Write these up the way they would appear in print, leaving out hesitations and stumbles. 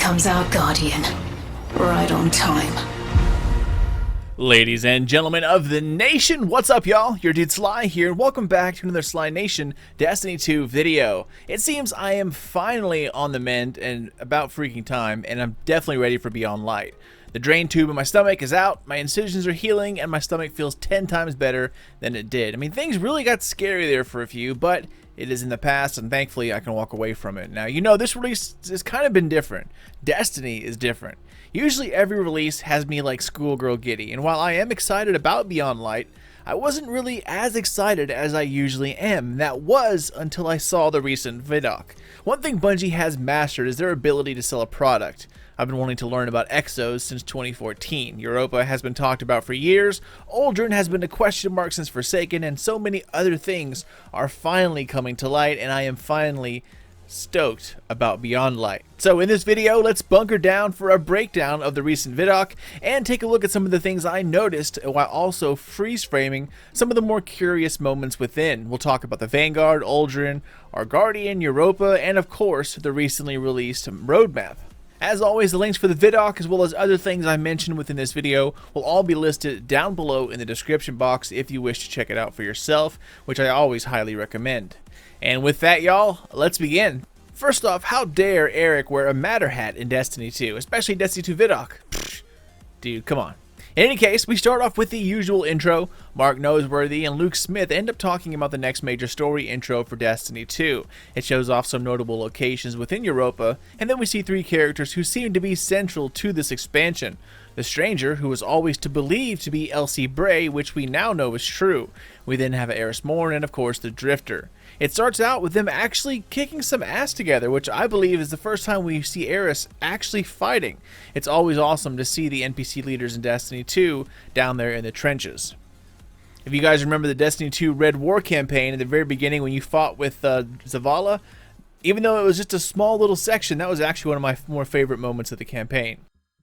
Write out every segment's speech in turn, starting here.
comes our guardian. Right on time. Ladies and gentlemen of the nation, what's up y'all? Your dude Sly here, and welcome back to another Sly Nation Destiny 2 video. It seems I am finally on the mend and about freaking time, and I'm definitely ready for Beyond Light. The drain tube in my stomach is out, my incisions are healing, and my stomach feels 10 times better than it did. I mean, things really got scary there for a few, but it is in the past, and thankfully I can walk away from it. Now, you know, this release has kind of been different. Destiny is different. Usually every release has me like schoolgirl giddy, and while I am excited about Beyond Light, I wasn't really as excited as I usually am. That was until I saw the recent Vidoc. One thing Bungie has mastered is their ability to sell a product. I've been wanting to learn about exos since 2014. Europa has been talked about for years, Uldren has been a question mark since Forsaken, and so many other things are finally coming to light, and I am finally stoked about Beyond Light. So in this video, let's bunker down for a breakdown of the recent Vidoc and take a look at some of the things I noticed while also freeze framing some of the more curious moments within. We'll talk about the Vanguard, Uldren, our Guardian, Europa, and of course the recently released roadmap. As always, the links for the Vidoc as well as other things I mentioned within this video will all be listed down below in the description box if you wish to check it out for yourself, which I always highly recommend. And with that, y'all, let's begin. First off, how dare Eric wear a Matter hat in Destiny 2, especially Destiny 2 Vidoc? Pfft, dude, come on. In any case, we start off with the usual intro. Mark Noseworthy and Luke Smith end up talking about the next major story intro for Destiny 2. It shows off some notable locations within Europa, and then we see three characters who seem to be central to this expansion. The Stranger, who was always to believe to be Elsie Bray, which we now know is true. We then have Eris Morn and of course the Drifter. It starts out with them actually kicking some ass together, which I believe is the first time we see Eris actually fighting. It's always awesome to see the NPC leaders in Destiny 2 down there in the trenches. If you guys remember the Destiny 2 Red War campaign at the very beginning when you fought with Zavala, even though it was just a small little section, that was actually one of my more favorite moments of the campaign.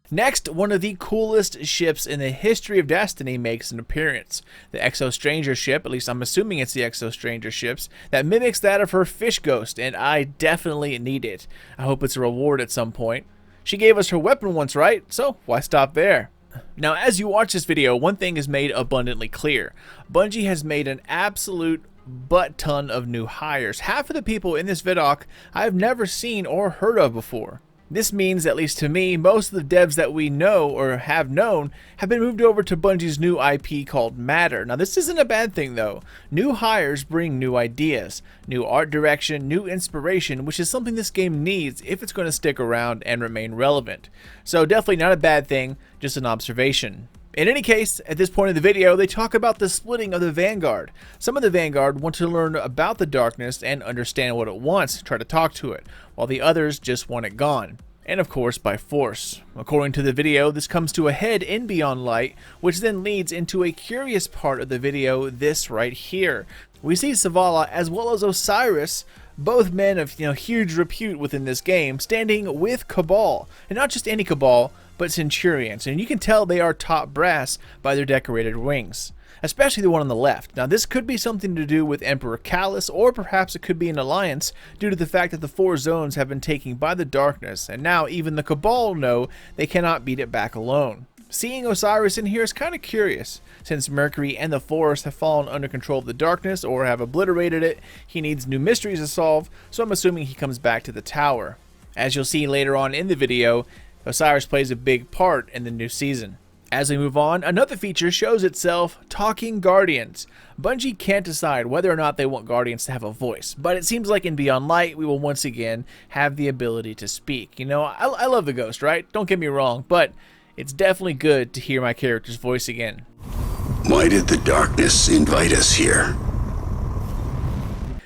Next, one of the coolest ships in the history of Destiny makes an appearance. The Exo Stranger ship, at least I'm assuming it's the Exo Stranger ships, that mimics that of her fish ghost, and I definitely need it. I hope it's a reward at some point. She gave us her weapon once, right? So why stop there? Now, as you watch this video, one thing is made abundantly clear. Bungie has made an absolute butt ton of new hires. Half of the people in this Vidoc I've never seen or heard of before. This means, at least to me, most of the devs that we know or have known have been moved over to Bungie's new IP called Matter. Now, this isn't a bad thing though. New hires bring new ideas, new art direction, new inspiration, which is something this game needs if it's going to stick around and remain relevant. So definitely not a bad thing, just an observation. In any case, at this point in the video, they talk about the splitting of the Vanguard. Some of the Vanguard want to learn about the darkness and understand what it wants, try to talk to it, while the others just want it gone. And of course, by force. According to the video, this comes to a head in Beyond Light, which then leads into a curious part of the video, this right here. We see Zavala as well as Osiris, both men of huge repute within this game, standing with Cabal. And not just any Cabal, but Centurions, and you can tell they are top brass by their decorated wings, especially the one on the left. Now, this could be something to do with Emperor Callus, or perhaps it could be an alliance due to the fact that the four zones have been taken by the darkness, and now even the Cabal know they cannot beat it back alone. Seeing Osiris in here is kind of curious. Since Mercury and the Forest have fallen under control of the darkness or have obliterated it, he needs new mysteries to solve, so I'm assuming he comes back to the tower. As you'll see later on in the video, Osiris plays a big part in the new season. As we move on, another feature shows itself, Talking Guardians. Bungie can't decide whether or not they want Guardians to have a voice, but it seems like in Beyond Light we will once again have the ability to speak. You know, I love the Ghost, right? Don't get me wrong, but it's definitely good to hear my character's voice again. Why did the darkness invite us here?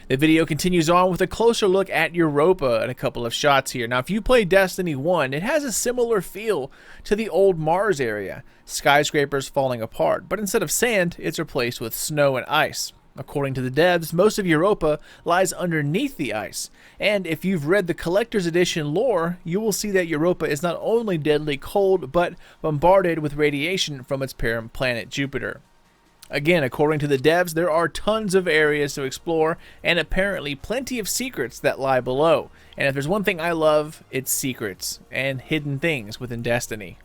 The video continues on with a closer look at Europa and a couple of shots here. Now, if you play Destiny 1, it has a similar feel to the old Mars area. Skyscrapers falling apart, but instead of sand, it's replaced with snow and ice. According to the devs, most of Europa lies underneath the ice, and if you've read the Collector's Edition lore, you will see that Europa is not only deadly cold, but bombarded with radiation from its parent planet Jupiter. Again, according to the devs, there are tons of areas to explore and apparently plenty of secrets that lie below. And if there's one thing I love, it's secrets and hidden things within Destiny.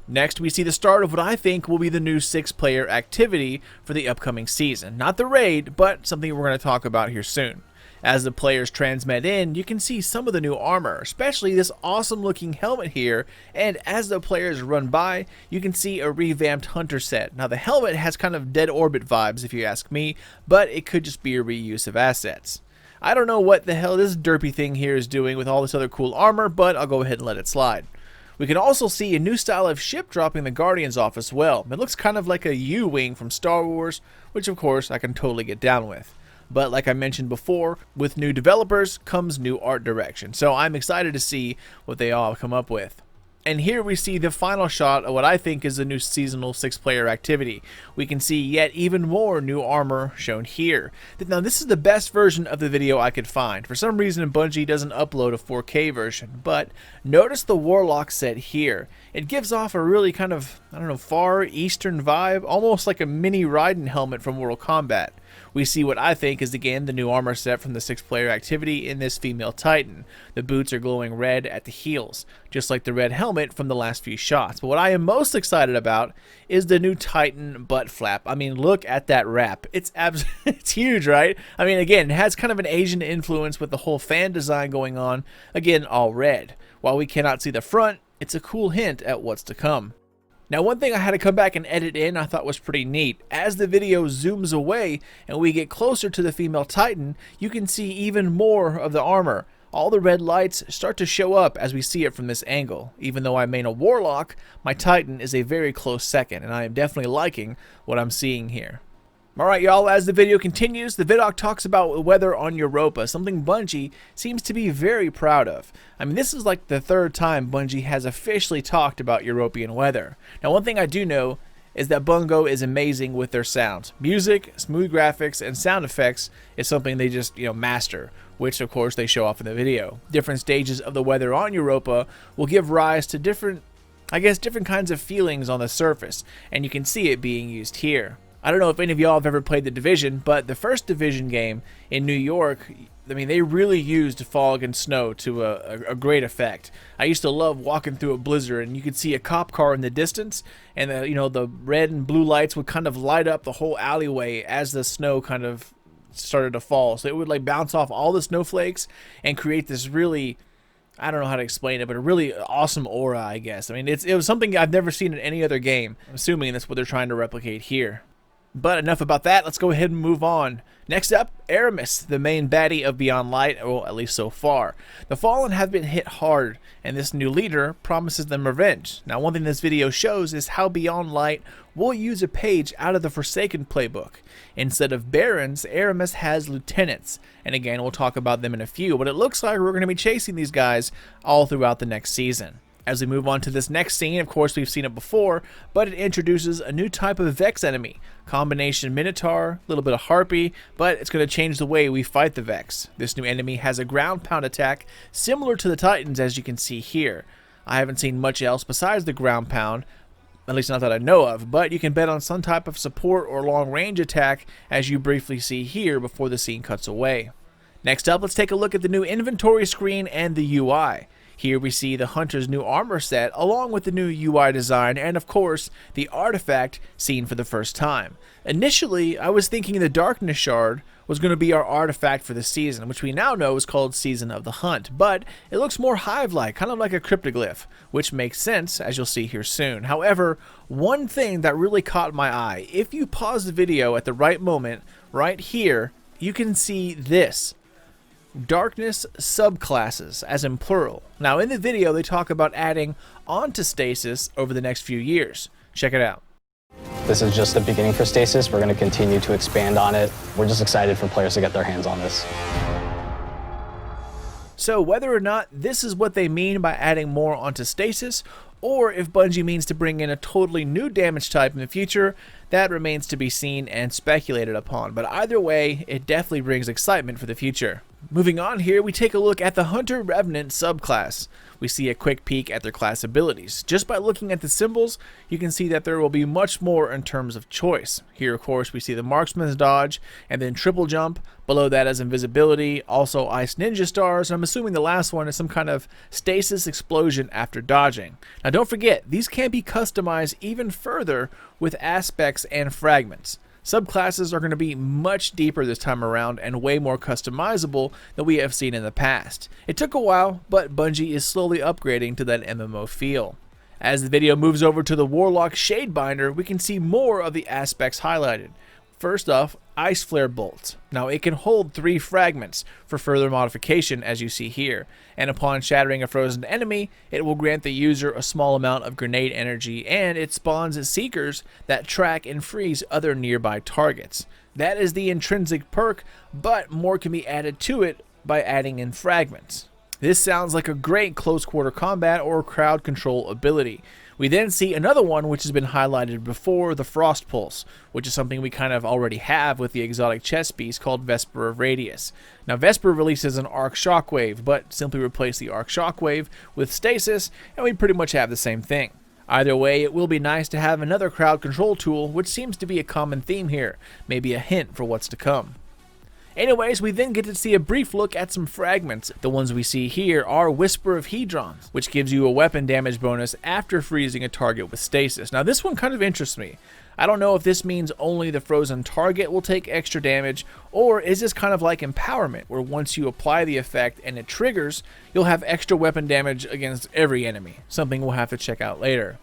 Next, we see the start of what I think will be the new 6-player activity for the upcoming season. Not the raid, but something we're going to talk about here soon. As the players transmit in, you can see some of the new armor, especially this awesome looking helmet here, and as the players run by, you can see a revamped hunter set. Now the helmet has kind of dead orbit vibes if you ask me, but it could just be a reuse of assets. I don't know what the hell this derpy thing here is doing with all this other cool armor, but I'll go ahead and let it slide. We can also see a new style of ship dropping the Guardians off as well. It looks kind of like a U-wing from Star Wars, which of course I can totally get down with. But like I mentioned before, with new developers comes new art direction, so I'm excited to see what they all come up with. And here we see the final shot of what I think is the new seasonal 6-player activity. We can see yet even more new armor shown here. Now this is the best version of the video I could find. For some reason Bungie doesn't upload a 4K version, but notice the Warlock set here. It gives off a really kind of, I don't know, Far Eastern vibe, almost like a mini Raiden helmet from Mortal Kombat. We see what I think is again the new armor set from the 6-player activity in this female Titan. The boots are glowing red at the heels, just like the red helmet from the last few shots. But what I am most excited about is the new Titan butt flap. I mean, look at that wrap. It's it's huge, right? I mean, again, it has kind of an Asian influence with the whole fan design going on. Again, all red. While we cannot see the front, it's a cool hint at what's to come. Now one thing I had to come back and edit in I thought was pretty neat. As the video zooms away and we get closer to the female Titan, you can see even more of the armor. All the red lights start to show up as we see it from this angle. Even though I main a Warlock, my Titan is a very close second, and I am definitely liking what I'm seeing here. Alright y'all, as the video continues, the Vidoc talks about the weather on Europa, something Bungie seems to be very proud of. I mean, this is like the 3rd time Bungie has officially talked about European weather. Now one thing I do know is that Bungo is amazing with their sounds. Music, smooth graphics, and sound effects is something they just, master, which of course they show off in the video. Different stages of the weather on Europa will give rise to different kinds of feelings on the surface, and you can see it being used here. I don't know if any of y'all have ever played The Division, but the first Division game in New York, I mean, they really used fog and snow to a great effect. I used to love walking through a blizzard, and you could see a cop car in the distance, and the red and blue lights would kind of light up the whole alleyway as the snow kind of started to fall. So it would like bounce off all the snowflakes and create this really, I don't know how to explain it, but a really awesome aura, I guess. I mean, it was something I've never seen in any other game. I'm assuming that's what they're trying to replicate here. But enough about that, let's go ahead and move on. Next up, Aramis, the main baddie of Beyond Light, well, at least so far. The Fallen have been hit hard, and this new leader promises them revenge. Now, one thing this video shows is how Beyond Light will use a page out of the Forsaken playbook. Instead of barons, Aramis has lieutenants, and again, we'll talk about them in a few, but it looks like we're going to be chasing these guys all throughout the next season. As we move on to this next scene, of course we've seen it before, but it introduces a new type of Vex enemy. Combination Minotaur, a little bit of Harpy, but it's going to change the way we fight the Vex. This new enemy has a ground pound attack similar to the Titans, as you can see here. I haven't seen much else besides the ground pound, at least not that I know of, but you can bet on some type of support or long range attack, as you briefly see here before the scene cuts away. Next up, let's take a look at the new inventory screen and the UI. Here we see the Hunter's new armor set along with the new UI design and of course the artifact seen for the first time. Initially I was thinking the Darkness Shard was going to be our artifact for the season, which we now know is called Season of the Hunt, but it looks more hive-like, kind of like a cryptoglyph, which makes sense as you'll see here soon. However, one thing that really caught my eye, if you pause the video at the right moment, right here, you can see this. Darkness subclasses, as in plural. Now in the video they talk about adding onto Stasis over the next few years. Check it out. This is just the beginning for Stasis. We're going to continue to expand on it. We're just excited for players to get their hands on this. So whether or not this is what they mean by adding more onto Stasis, or if Bungie means to bring in a totally new damage type in the future, that remains to be seen and speculated upon. But either way, it definitely brings excitement for the future. Moving on here, we take a look at the Hunter Revenant subclass. We see a quick peek at their class abilities. Just by looking at the symbols, you can see that there will be much more in terms of choice. Here, of course, we see the Marksman's Dodge, and then Triple Jump. Below that is Invisibility, also Ice Ninja Stars, and I'm assuming the last one is some kind of Stasis Explosion after dodging. Now don't forget, these can be customized even further with aspects and fragments. Subclasses are going to be much deeper this time around and way more customizable than we have seen in the past. It took a while, but Bungie is slowly upgrading to that MMO feel. As the video moves over to the Warlock Shadebinder, we can see more of the aspects highlighted. First off, Ice Flare Bolts. Now it can hold 3 fragments for further modification, as you see here, and upon shattering a frozen enemy, it will grant the user a small amount of grenade energy, and it spawns seekers that track and freeze other nearby targets. That is the intrinsic perk, but more can be added to it by adding in fragments. This sounds like a great close quarter combat or crowd control ability. We then see another one which has been highlighted before, the Frost Pulse, which is something we kind of already have with the exotic chest piece called Vesper of Radius. Now Vesper releases an Arc Shockwave, but simply replace the Arc Shockwave with Stasis and we pretty much have the same thing. Either way, it will be nice to have another crowd control tool, which seems to be a common theme here, maybe a hint for what's to come. Anyways, we then get to see a brief look at some fragments. The ones we see here are Whisper of Hedrons, which gives you a weapon damage bonus after freezing a target with stasis. Now this one kind of interests me. I don't know if this means only the frozen target will take extra damage, or is this kind of like empowerment, where once you apply the effect and it triggers, you'll have extra weapon damage against every enemy, something we'll have to check out later.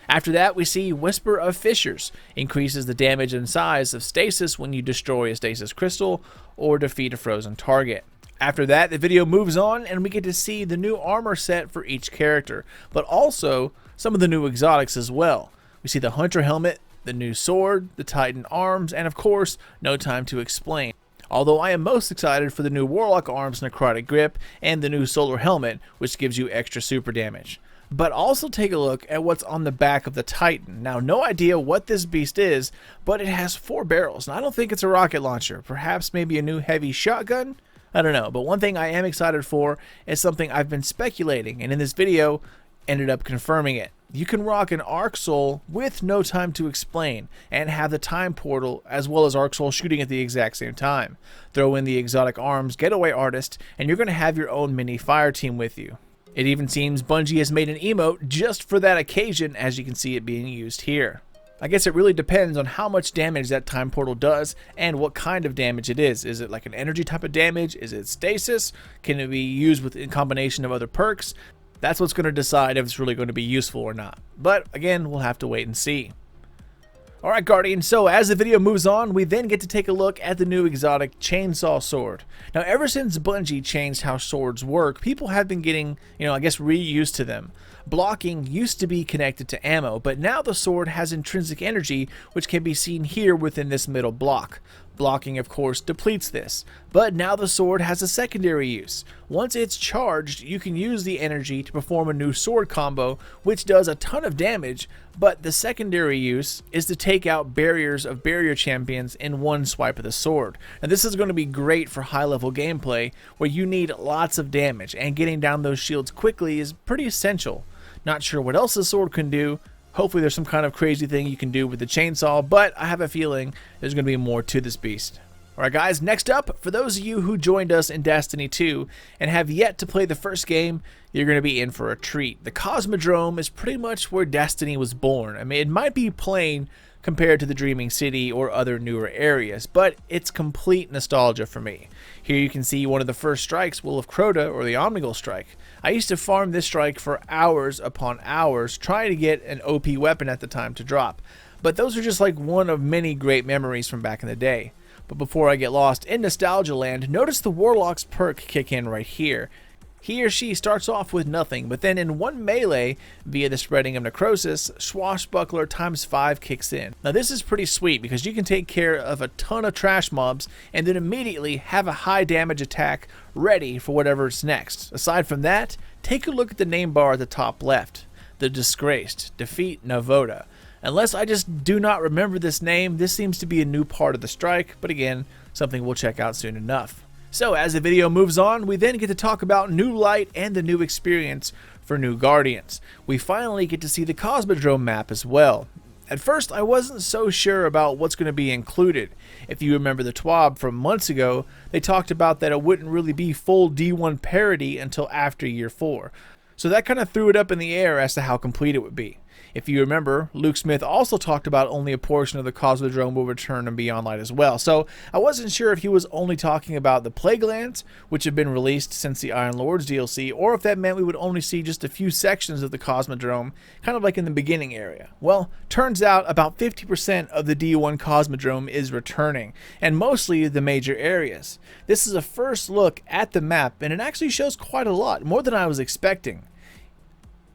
After that, we see Whisper of Fissures, increases the damage and size of stasis when you destroy a stasis crystal or defeat a frozen target. After that, the video moves on and we get to see the new armor set for each character, but also some of the new exotics as well. We see the Hunter Helmet, the new sword, the Titan arms, and of course, No Time to Explain. Although I am most excited for the new Warlock arms Necrotic Grip and the new Solar Helmet, which gives you extra super damage. But also take a look at what's on the back of the Titan. Now, no idea what this beast is, but it has 4 barrels. Now, I don't think it's a rocket launcher. Perhaps maybe a new heavy shotgun? I don't know. But one thing I am excited for is something I've been speculating, and in this video, ended up confirming it. You can rock an Arc Soul with No Time to Explain, and have the Time Portal as well as Arc Soul shooting at the exact same time. Throw in the exotic arms, Getaway Artist, and you're going to have your own mini fire team with you. It even seems Bungie has made an emote just for that occasion, as you can see it being used here. I guess it really depends on how much damage that time portal does and what kind of damage it is. Is it like an energy type of damage? Is it stasis? Can it be used with in combination of other perks? That's what's going to decide if it's really going to be useful or not. But again, we'll have to wait and see. Alright Guardian, so as the video moves on, we then get to take a look at the new exotic Chainsaw Sword. Now ever since Bungie changed how swords work, people have been getting, I guess reused to them. Blocking used to be connected to ammo, but now the sword has intrinsic energy, which can be seen here within this middle block. Blocking, of course, depletes this, but now the sword has a secondary use. Once it's charged, you can use the energy to perform a new sword combo, which does a ton of damage, but the secondary use is to take out barriers of barrier champions in one swipe of the sword. Now this is going to be great for high level gameplay, where you need lots of damage, and getting down those shields quickly is pretty essential. Not sure what else the sword can do. Hopefully there's some kind of crazy thing you can do with the chainsaw, but I have a feeling there's going to be more to this beast. Alright guys, next up, for those of you who joined us in Destiny 2 and have yet to play the first game, you're going to be in for a treat. The Cosmodrome is pretty much where Destiny was born. I mean, it might be plain compared to the Dreaming City or other newer areas, but it's complete nostalgia for me. Here you can see one of the first strikes, Will of Crota, or the Omnigul Strike. I used to farm this strike for hours upon hours, trying to get an OP weapon at the time to drop. But those are just like one of many great memories from back in the day. But before I get lost in nostalgia land, notice the Warlock's perk kick in right here. He or she starts off with nothing, but then in one melee, via the spreading of necrosis, Swashbuckler ×5 kicks in. Now this is pretty sweet because you can take care of a ton of trash mobs and then immediately have a high damage attack ready for whatever's next. Aside from that, take a look at the name bar at the top left. The Disgraced. Defeat Navoda. Unless I just do not remember this name, this seems to be a new part of the strike, but again, something we'll check out soon enough. So as the video moves on, we then get to talk about new light and the new experience for new Guardians. We finally get to see the Cosmodrome map as well. At first, I wasn't so sure about what's going to be included. If you remember the TWAB from months ago, they talked about that it wouldn't really be full D1 parity until after year 4. So that kind of threw it up in the air as to how complete it would be. If you remember, Luke Smith also talked about only a portion of the Cosmodrome will return in Beyond Light as well, so I wasn't sure if he was only talking about the Plague Lands, which have been released since the Iron Lords DLC, or if that meant we would only see just a few sections of the Cosmodrome, kind of like in the beginning area. Well, turns out about 50% of the D1 Cosmodrome is returning, and mostly the major areas. This is a first look at the map, and it actually shows quite a lot, more than I was expecting.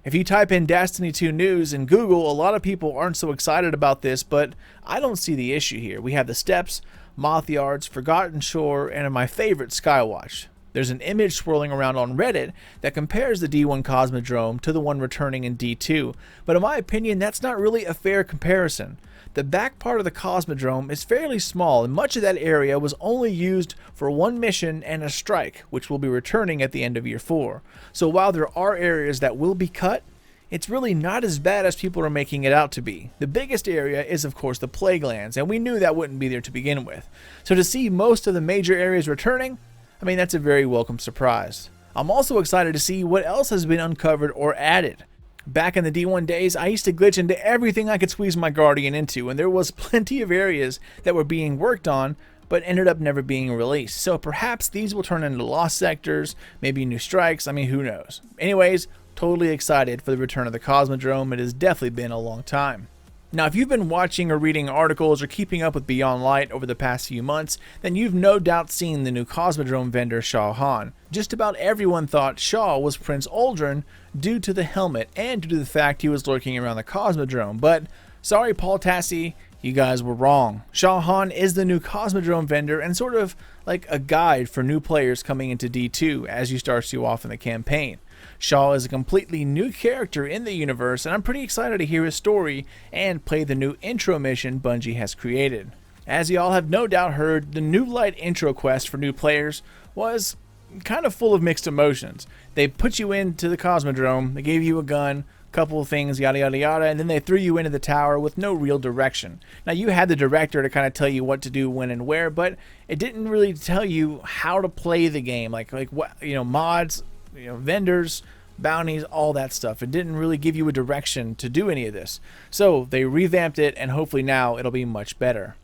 If you type in Destiny 2 news in Google, a lot of people aren't so excited about this, but I don't see the issue here. We have the Steppes, Moth Yards, Forgotten Shore, and my favorite, Skywatch. There's an image swirling around on Reddit that compares the D1 Cosmodrome to the one returning in D2, but in my opinion, that's not really a fair comparison. The back part of the Cosmodrome is fairly small, and much of that area was only used for one mission and a strike, which will be returning at the end of year 4. So while there are areas that will be cut, it's really not as bad as people are making it out to be. The biggest area is of course the Plague Lands, and we knew that wouldn't be there to begin with. So to see most of the major areas returning, I mean, that's a very welcome surprise. I'm also excited to see what else has been uncovered or added. Back in the D1 days, I used to glitch into everything I could squeeze my Guardian into, and there was plenty of areas that were being worked on, but ended up never being released. So perhaps these will turn into lost sectors, maybe new strikes, I mean, who knows. Anyways, totally excited for the return of the Cosmodrome. It has definitely been a long time. Now, if you've been watching or reading articles or keeping up with Beyond Light over the past few months, then you've no doubt seen the new Cosmodrome vendor Shaw Han. Just about everyone thought Shaw was Prince Aldrin due to the helmet and due to the fact he was lurking around the Cosmodrome, but sorry Paul Tassi, you guys were wrong. Shaw Han is the new Cosmodrome vendor and sort of like a guide for new players coming into D2 as you start you off in the campaign. Shaw is a completely new character in the universe, and I'm pretty excited to hear his story and play the new intro mission Bungie has created. As y'all have no doubt heard, the new light intro quest for new players was kind of full of mixed emotions. They put you into the Cosmodrome, they gave you a gun, couple of things, yada yada yada, and then they threw you into the tower with no real direction. Now you had the director to kind of tell you what to do, when and where, but it didn't really tell you how to play the game, like what, mods, vendors, bounties, all that stuff. It didn't really give you a direction to do any of this. So they revamped it, and hopefully now it'll be much better.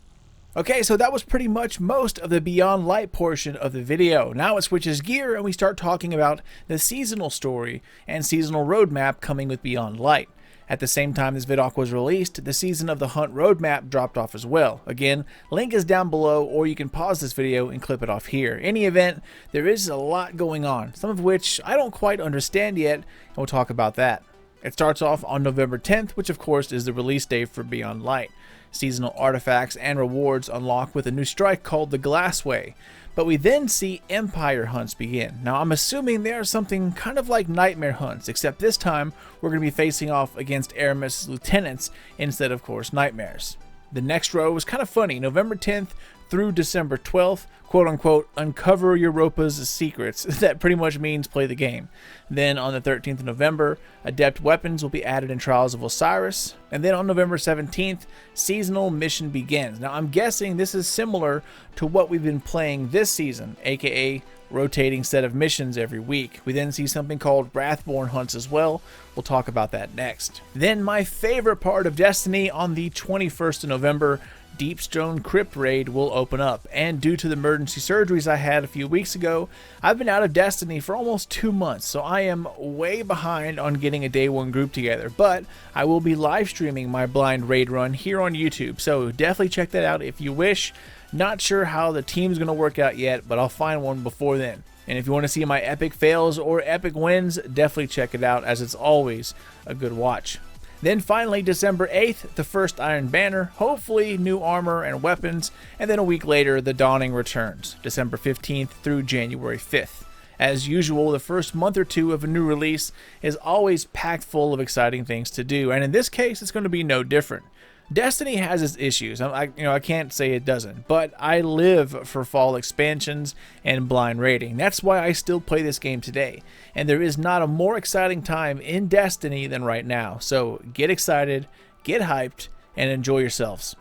Okay, so that was pretty much most of the Beyond Light portion of the video. Now it switches gear and we start talking about the seasonal story and seasonal roadmap coming with Beyond Light. At the same time this Vidoc was released, the Season of the Hunt roadmap dropped off as well. Again, link is down below, or you can pause this video and clip it off here. In any event, there is a lot going on, some of which I don't quite understand yet, and we'll talk about that. It starts off on November 10th, which of course is the release date for Beyond Light. Seasonal artifacts and rewards unlock with a new strike called the Glassway. But we then see Empire hunts begin. Now I'm assuming they are something kind of like Nightmare hunts, except this time we're going to be facing off against Aramis' lieutenants instead of course Nightmares. The next row was kind of funny. November 10th through December 12th, quote unquote, uncover Europa's secrets. That pretty much means play the game. Then on the 13th of November, adept weapons will be added in Trials of Osiris. And then on November 17th, seasonal mission begins. Now I'm guessing this is similar to what we've been playing this season, aka rotating set of missions every week. We then see something called Wrathborn hunts as well. We'll talk about that next. Then my favorite part of Destiny, on the 21st of November, Deepstone Crypt Raid will open up, and due to the emergency surgeries I had a few weeks ago, I've been out of Destiny for almost 2 months, so I am way behind on getting a day one group together, but I will be live streaming my blind raid run here on YouTube, so definitely check that out if you wish. Not sure how the team's going to work out yet, but I'll find one before then. And if you want to see my epic fails or epic wins, definitely check it out, as it's always a good watch. Then finally, December 8th, the first Iron Banner, hopefully new armor and weapons, and then a week later, the Dawning returns, December 15th through January 5th. As usual, the first month or two of a new release is always packed full of exciting things to do, and in this case, it's going to be no different. Destiny has its issues. I can't say it doesn't, but I live for fall expansions and blind raiding. That's why I still play this game today. And there is not a more exciting time in Destiny than right now. So get excited, get hyped, and enjoy yourselves.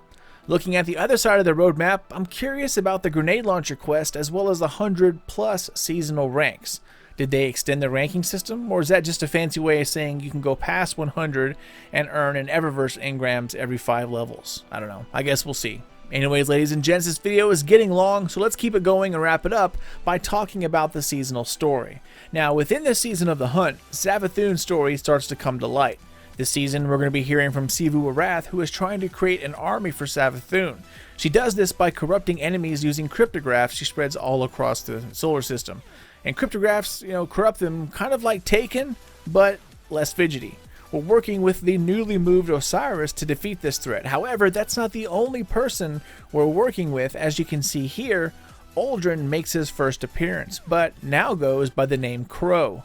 Looking at the other side of the roadmap, I'm curious about the grenade launcher quest as well as the 100+ seasonal ranks. Did they extend the ranking system, or is that just a fancy way of saying you can go past 100 and earn an Eververse engrams every 5 levels? I don't know. I guess we'll see. Anyways, ladies and gents, this video is getting long, so let's keep it going and wrap it up by talking about the seasonal story. Now, within this season of the hunt, Savathûn's story starts to come to light. This season, we're going to be hearing from Sivu Arath, who is trying to create an army for Savathûn. She does this by corrupting enemies using cryptographs she spreads all across the solar system. And cryptographs, corrupt them kind of like Taken, but less fidgety. We're working with the newly moved Osiris to defeat this threat. However, that's not the only person we're working with. As you can see here, Uldren makes his first appearance, but now goes by the name Crow.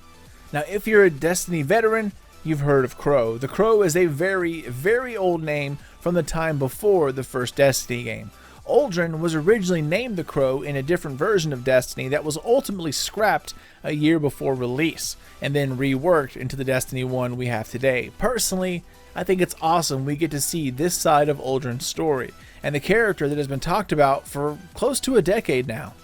Now, if you're a Destiny veteran, you've heard of Crow. The Crow is a very, very old name from the time before the first Destiny game. Uldren was originally named the Crow in a different version of Destiny that was ultimately scrapped a year before release and then reworked into the Destiny 1 we have today. Personally, I think it's awesome we get to see this side of Uldren's story and the character that has been talked about for close to a decade now.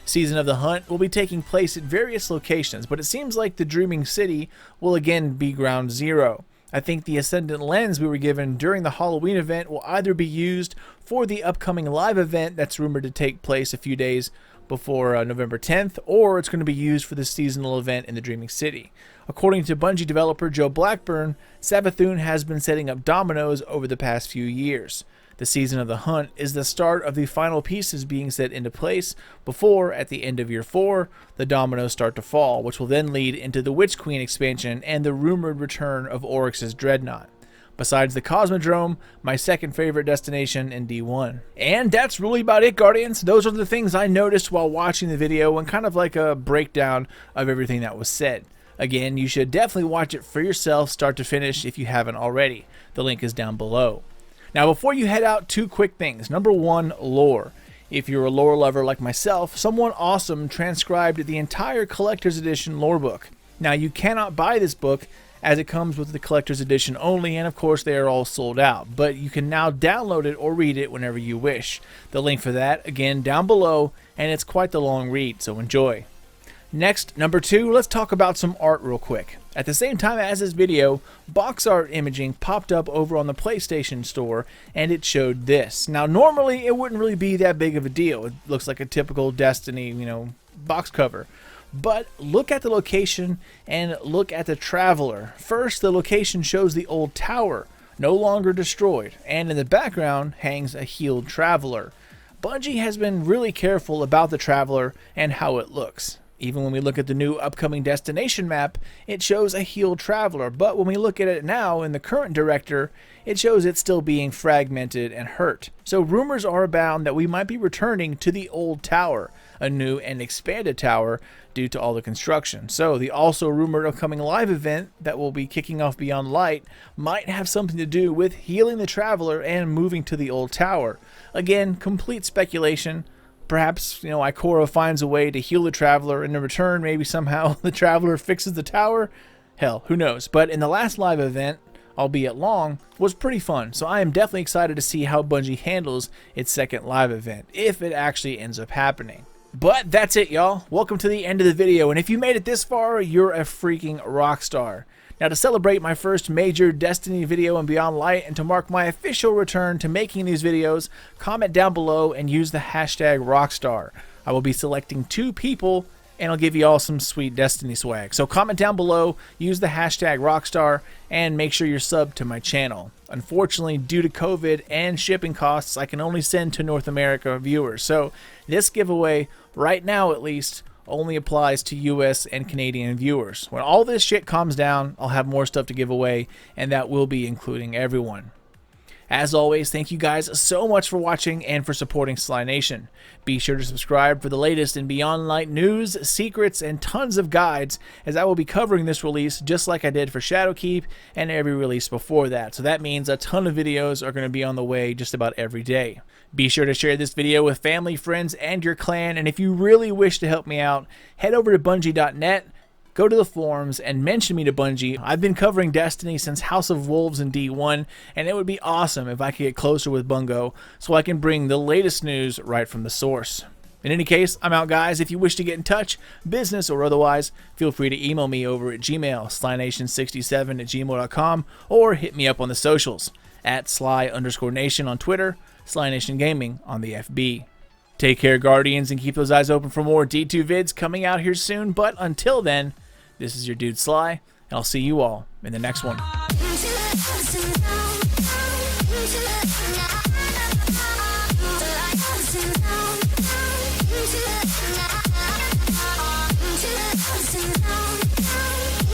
Season of the Hunt will be taking place at various locations, but it seems like the Dreaming City will again be ground zero. I think the Ascendant Lens we were given during the Halloween event will either be used for the upcoming live event that's rumored to take place a few days before November 10th, or it's going to be used for the seasonal event in the Dreaming City. According to Bungie developer Joe Blackburn, Savathûn has been setting up dominoes over the past few years. The Season of the Hunt is the start of the final pieces being set into place before, at the end of Year 4, the dominoes start to fall, which will then lead into the Witch Queen expansion and the rumored return of Oryx's Dreadnought. Besides the Cosmodrome, my second favorite destination in D1. And that's really about it, Guardians. Those are the things I noticed while watching the video and kind of like a breakdown of everything that was said. Again, you should definitely watch it for yourself start to finish if you haven't already. The link is down below. Now, before you head out, 2 quick things. Number 1, lore. If you're a lore lover like myself, someone awesome transcribed the entire Collector's Edition lore book. Now, you cannot buy this book as it comes with the Collector's Edition only, and of course they are all sold out, but you can now download it or read it whenever you wish. The link for that, again, down below, and it's quite the long read, so enjoy. Next, number 2, let's talk about some art real quick. At the same time as this video, box art imaging popped up over on the PlayStation Store, and it showed this. Now, normally it wouldn't really be that big of a deal. It looks like a typical Destiny, box cover. But look at the location and look at the Traveler. First, the location shows the old tower, no longer destroyed, and in the background hangs a healed Traveler. Bungie has been really careful about the Traveler and how it looks. Even when we look at the new upcoming destination map, it shows a healed Traveler, but when we look at it now in the current director, it shows it still being fragmented and hurt. So rumors are abound that we might be returning to the old tower, a new and expanded tower due to all the construction. So the also rumored upcoming live event that will be kicking off Beyond Light might have something to do with healing the Traveler and moving to the old tower. Again, complete speculation. Perhaps, Ikora finds a way to heal the Traveler, and in return, maybe somehow the Traveler fixes the tower? Hell, who knows? But in the last live event, albeit long, was pretty fun, so I am definitely excited to see how Bungie handles its second live event, if it actually ends up happening. But that's it, y'all. Welcome to the end of the video, and if you made it this far, you're a freaking rock star. Now, to celebrate my first major Destiny video in Beyond Light and to mark my official return to making these videos, comment down below and use the hashtag Rockstar. I will be selecting 2 people and I'll give you all some sweet Destiny swag. So comment down below, use the hashtag Rockstar, and make sure you're subbed to my channel. Unfortunately, due to COVID and shipping costs, I can only send to North America viewers. So this giveaway, right now at least, only applies to US and Canadian viewers. When all this shit calms down, I'll have more stuff to give away, and that will be including everyone. As always, thank you guys so much for watching and for supporting Sly Nation. Be sure to subscribe for the latest in Beyond Light news, secrets, and tons of guides, as I will be covering this release just like I did for Shadowkeep and every release before that. So that means a ton of videos are going to be on the way just about every day. Be sure to share this video with family, friends, and your clan, and if you really wish to help me out, head over to Bungie.net, go to the forums, and mention me to Bungie. I've been covering Destiny since House of Wolves and D1, and it would be awesome if I could get closer with Bungo so I can bring the latest news right from the source. In any case, I'm out, guys. If you wish to get in touch, business or otherwise, feel free to email me over at Gmail, slynation67@gmail.com, or hit me up on the socials, at Sly_Nation on Twitter, Sly Nation Gaming on the FB. Take care, Guardians, and keep those eyes open for more D2 vids coming out here soon, but until then, this is your dude Sly, and I'll see you all in the next one.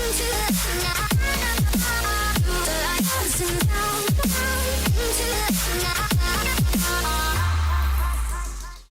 Into